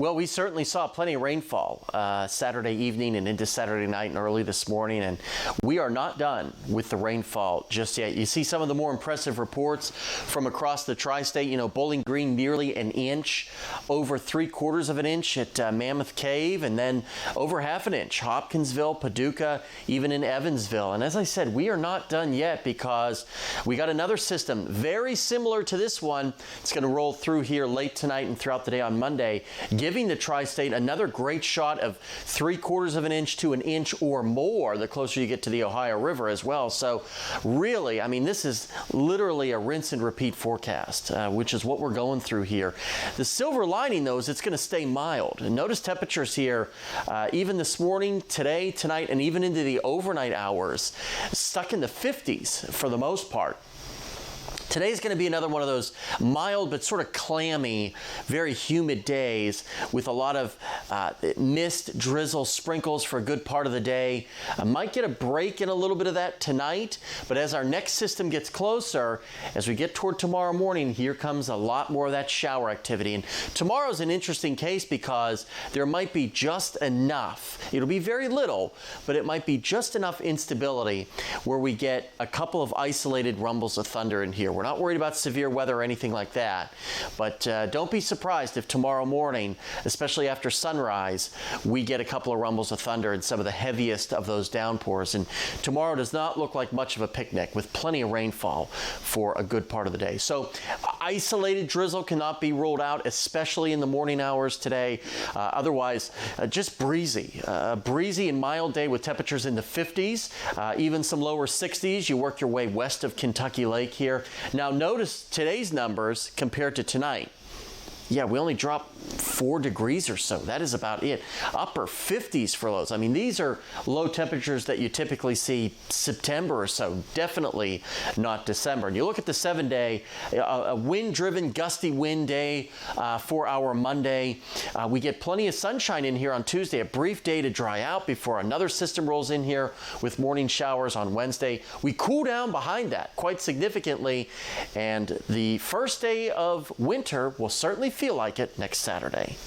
Well, we certainly saw plenty of rainfall Saturday evening and into Saturday night and early this morning, and we are not done with the rainfall just yet. You see some of the more impressive reports from across the tri-state. You know, Bowling Green nearly an inch, over 3/4 of an inch at Mammoth Cave, and then over half an inch, Hopkinsville, Paducah, even in Evansville. And as I said, we are not done yet because we got another system very similar to this one. It's going to roll through here late tonight and throughout the day on Monday, giving the tri-state another great shot of 3/4 of an inch to an inch or more the closer you get to the Ohio River as well. So really, I mean, this is literally a rinse and repeat forecast, which is what we're going through here. The silver lining, though, is it's going to stay mild. And notice temperatures here, even this morning, today, tonight, and even into the overnight hours, stuck in the 50s for the most part. Today's going to be another one of those mild but sort of clammy, very humid days with a lot of mist, drizzle, sprinkles for a good part of the day. I might get a break in a little bit of that tonight, but as our next system gets closer, as we get toward tomorrow morning, here comes a lot more of that shower activity. And tomorrow's an interesting case because there might be just enough. It'll be very little, but it might be just enough instability where we get a couple of isolated rumbles of thunder in here. We're not worried about severe weather or anything like that, but don't be surprised if tomorrow morning, especially after sunrise, we get a couple of rumbles of thunder and some of the heaviest of those downpours. And tomorrow does not look like much of a picnic with plenty of rainfall for a good part of the day. So isolated drizzle cannot be ruled out, especially in the morning hours today. Otherwise, just breezy. Breezy and mild day with temperatures in the 50s, even some lower 60s. You work your way west of Kentucky Lake here. Now notice today's numbers compared to tonight. Yeah, we only dropped 4 degrees or so. That is about it. Upper 50s for lows. I mean, these are low temperatures that you typically see September or so. Definitely not December. And you look at the 7-day, a wind-driven, gusty wind day for our Monday. We get plenty of sunshine in here on Tuesday. A brief day to dry out before another system rolls in here with morning showers on Wednesday. We cool down behind that quite significantly. And the first day of winter will certainly feel like it next Saturday.